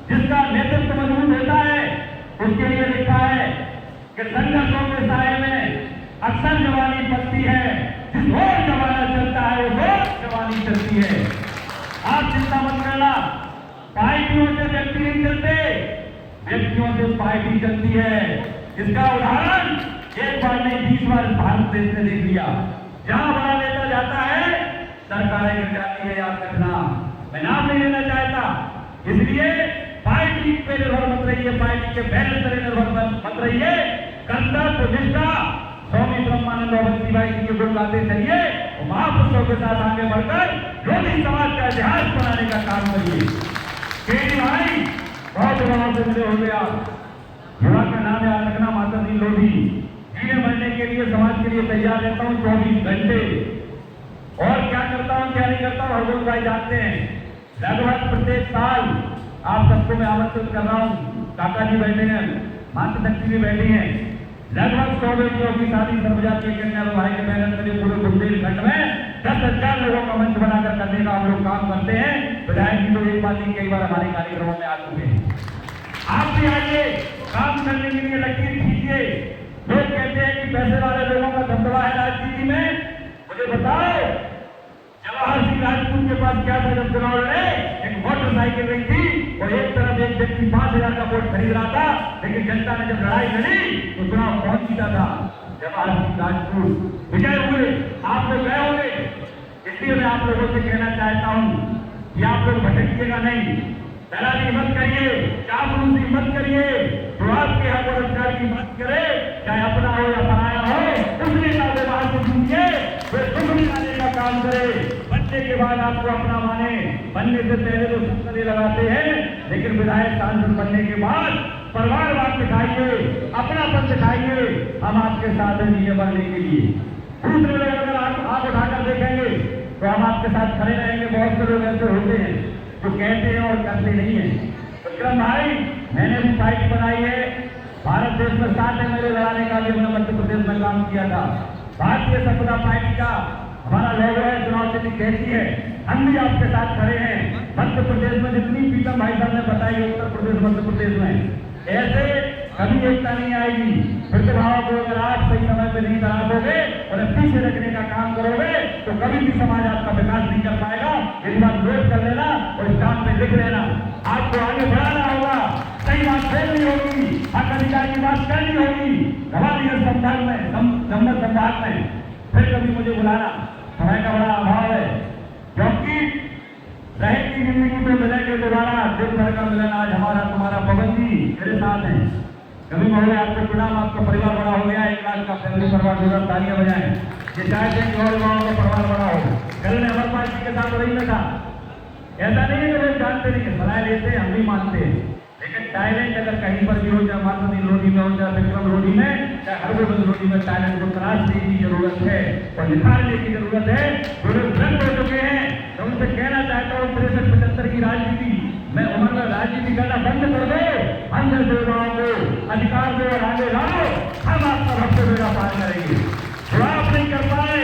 जिसका नेतृत्व मजबूत होता है, उसके लिए लिखा है कि संघर्षों के साए में अक्सर जवानी पलती है, जिस ओर जमाना चलता है उस ओर जवानी चलती है। आप चिंता मत करना, पार्टियों से व्यक्ति नहीं चलते, व्यक्तियों से पार्टी चलती है। इसका उदाहरण एक बार नहीं 20 बार भारत देश ने देख लिया। जहां बड़ा नेता जाता है सरकारें गिर जाती है, याद रखना। मैं नाम नहीं लेना चाहता, इसलिए पार्टी पे निर्भर मत रहिए, पार्टी के बैनर पर निर्भर मत रहिए। कर्तव्य निष्ठा स्वामी ब्रह्मानंद अवस्थी भाई जी के गुण गाते चलिए और महापुरुषों के साथ आगे बढ़कर लोधी समाज का इतिहास बनाने का काम करिए। केडी भाई बहुत युवाओं से मिले होंगे आप, युवा का नाम याद रखना माता जी लोधी। जीने मरने के लिए समाज के लिए तैयार रहता हूँ 24 घंटे, और क्या करता हूँ क्या नहीं करता हूँ हरगोविंद भाई जानते हैं। लगभग प्रत्येक साल आप सबको मैं आमंत्रित कर रहा हूँ, काका जी बैठे हैं, माता शक्ति भी बैठी हैं, लगभग 100 बेटियों की शादी सर्वजातीय कन्या भाई के मेहनत के लिए पूरे बुंदेलखंड में 10,000 लोगों का मंच बनाकर करने का हम लोग काम करते हैं। विधायक जी तो एक बार नहीं कई बार हमारे कार्यक्रमों में आ चुके हैं। आप भी आइए, काम करने के लिए लकीर खींचिए। लोग कहते हैं कि पैसे वाले लोगों का धंधड़ा है राजनीति में। मुझे बताओ जवाहर सिंह राजपूत के पास क्या था जब चुनाव लड़े? एक मोटरसाइकिल रही थी और एक तरफ एक व्यक्ति 5,000 का वोट खरीद रहा था, लेकिन जनता ने जब लड़ाई लड़ी तो चुनाव कौन जीता था? जवाहर सिंह राजपूत विजय हुए। आप लोग गए होंगे, इसलिए मैं आप लोगों से कहना चाहता हूं कि आप लोग भटकिएगा नहीं, दलाली मत करिए, चापलूसी मत करिए। जो आपके हक और अधिकार की बात करे, चाहे अपना हो या पराया हो, उस नेता से बात को सुनिए, वे दुश्मनी लाने का काम करे। बनने के बाद आपको अपना माने, बनने से पहले तो संसदीय लगाते हैं, लेकिन विधायक सांसद बनने के बाद परिवारवाद दिखाइए, अपनापन दिखाइए। हम आपके साथ हैं जीने बढ़ने के लिए। दूसरे लोग अगर आंख उठाकर देखेंगे तो हम आपके साथ खड़े रहेंगे। बहुत से लोग ऐसे होते हैं जो कहते हैं और करते नहीं है। विक्रम भाई, मैंने भी पार्टी बनाई है, भारत देश में 7 है मेरे लड़ाने का भी हमने मध्य प्रदेश में काम किया था। भारतीय जनता पार्टी का हमारा लोगो है, चुनाव चिन्ह कहती है, हम भी आपके साथ खड़े हैं। मध्य प्रदेश में जितनी प्रीतम भाई साहब ने बताई, उत्तर प्रदेश मध्य प्रदेश में ऐसे कभी एकता नहीं आएगी। प्रतिभाओं को अगर आप सही समय पर नहीं तराशोगे और पीछे रखने का काम करोगे तो कभी भी समाज आपका विकास नहीं कर पाएगा। इस बात नोट कर लेना और स्टाम्प पे लिख लेना। आपको आगे बढ़ाना होगा, सही बात बोलनी होगी, हक अधिकार की बात करनी होगी। गवालियर संभाग में, नंबर संभाग में फिर कभी मुझे बुलाना, समय का बड़ा अभाव है, क्योंकि रहेगी जिंदगी में मिलेंगे दोबारा। दिन भर का मिलन आज हमारा तुम्हारा पवन जी मेरे साथ हैं। कभी महोदय आपको प्रणाम, आपका परिवार बड़ा हो गया, 1 लाख का फैमिली परिवार होगा, तालियां बजाएं। ये चाहते हैं कि और युवाओं का परिवार बड़ा हो। कल ने अमर पार्टी के साथ रही में था, ऐसा नहीं है कि लोग जानते नहीं है, सलाह लेते हैं, हम भी मानते हैं, लेकिन टैलेंट अगर कहीं पर भी हो, चाहे माता दी लोधी में हो, चाहे विक्रम लोधी में, चाहे हरगोविंद लोधी में, टैलेंट को तराशने की जरूरत है और निखारने की जरूरत है। जो लोग भ्रष्ट हो चुके हैं तो उनसे कहना चाहता हूँ 63-75 की राजनीति मैं उम्र में राजनीति करना बंद कर दो, अंदर से युवाओं को अधिकार दो और आगे लाओ। हम आपका भक्त बेड़ा पार करेंगे। जो आप नहीं कर पाए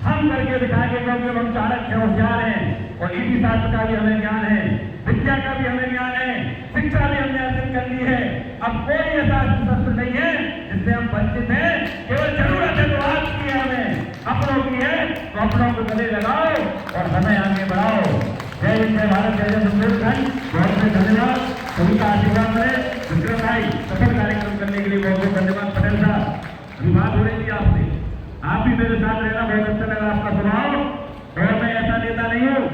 हम करके दिखाएंगे, क्योंकि हम चाणक्य होशियार हैं और नीति शास्त्र का भी हमें ज्ञान है, विद्या का भी हमें ज्ञान है, शिक्षा भी हमने हासिल कर ली है। अब कोई ऐसा शस्त्र नहीं है जिससे हम वंचित हैं। केवल जरूरत है तो आपकी है, हमें अपनों की है तो अपनों को गले लगाओ और हमें आगे बढ़ाओ। जय हिंद, जय भारत, जय जय बुंदेलखंड। बहुत बहुत धन्यवाद, सभी का आशीर्वाद रहे। विक्रम भाई सफल कार्यक्रम करने के लिए बहुत बहुत धन्यवाद। पटेल साहब, अभी बात हो रही थी आपसे, आप भी मेरे साथ रहना, बहुत अच्छा लगा आपका स्वभाव। और मैं ऐसा नेता नहीं हूँ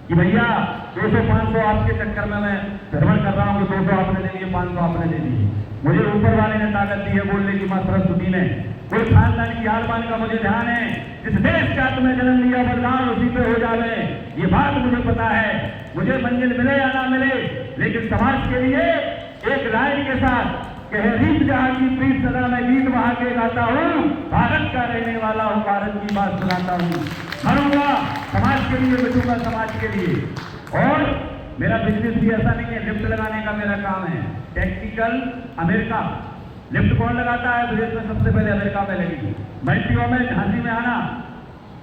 कि भैया 200-500 आपके चक्कर में मैं भ्रमण कर रहा हूँ कि 200 आपने दे दिए, 500 आपने दे दिए। मुझे ऊपर वाले ने ताकत दी है बोलने की, मां सरस्वती ने। कोई खानदान की आलमान का मुझे ध्यान है, जिस देश का तुम्हें जन्म लिया बलिदान उसी पे हो जावे। ये बात मुझे पता है, मुझे मंजिल मिले या ना मिले, लेकिन समाज के लिए एक लाइन के साथ कह रीत जहाँ की प्रीत सदा मैं गीत वहां के गाता हूँ। भारत का रहने वाला हूँ, भारत की बात सुनाता हूँ। मरूंगा समाज के लिए, बचूंगा समाज के लिए। और मेरा बिजनेस भी ऐसा नहीं है, लिफ्ट लगाने का मेरा काम है। टेक्निकल अमेरिका लिफ्ट कौन लगाता है? विदेश में सबसे पहले अमेरिका में लगी। मल्टियों में झांसी में आना,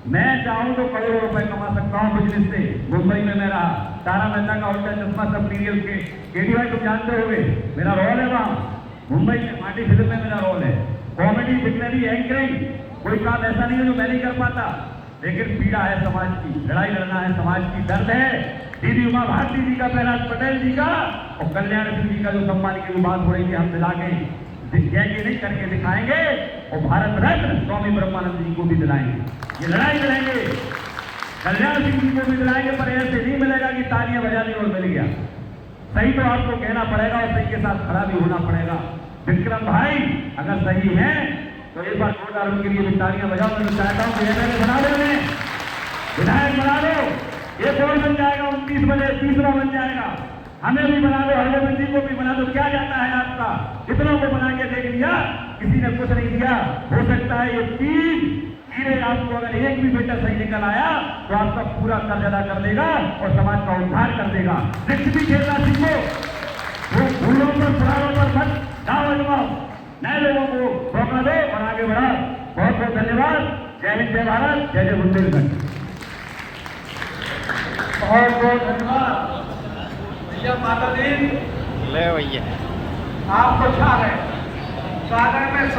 मैं चाहूं तो करोड़ों रुपए कमा सकता हूं बिजनेस से। मुंबई में मैं रहा, तारा मेहता का उल्टा चश्मा सब सीरियल के केडी भाई तुम जानते होगे, मेरा रोल है वहां मुंबई में माटी फिल्म में मेरा रोल है। कॉमेडी बिजनेरी एंकरिंग, कोई काम ऐसा नहीं है जो मैं नहीं कर पाता, लेकिन पीड़ा है समाज की, लड़ाई लड़ना है समाज की, दर्द है। दीदी उमा भारती जी का, प्रहलाद पटेल जी का और कल्याण सिंह जी का जो सम्मान की बात हो रही थी, हम दिला के नहीं करके दिखाएंगे और भारत रत्न स्वामी ब्रह्मानंद जी को भी दिलाएंगे। ये लड़ाई लड़ेंगे, कल्याण सिंह जी को भी दिलाएंगे, पर ऐसे नहीं मिलेगा कि तालियां बजा दी और मिल गया। सही तो आपको कहना पड़ेगा और सही के साथ खड़ा भी होना पड़ेगा। विक्रम भाई अगर सही है तो एक बार जोरदार उनके लिए भी तालियां बजाओ। मैं चाहता हूँ कि एमएलए बना लो, विधायक बना लो, एक और बन जाएगा, 29 बने 30वां बन जाएगा। हमें भी बना दो, हरगोविंद जी को भी बना दो। क्या जाता है आपका, इतनों को बना के देख लिया, किसी ने कुछ नहीं दिया। हो सकता है ये 3 हीरे आपको अगर एक भी बेटा सही निकल आया तो आपका पूरा कर्ज अदा कर देगा और समाज का उद्धार कर देगा। वृक्ष भी खेलना सीखो, वो फूलों पर फुलारों पर मत दाव अजमाओ, नए लोगों को मौका दो और आगे बढ़ाओ। बहुत बहुत धन्यवाद। जय हिंद, जय भारत, जय जय बुंदेलखंड। बहुत बहुत धन्यवाद भैया। माता दी ले भैया आपको छा रहे सागर में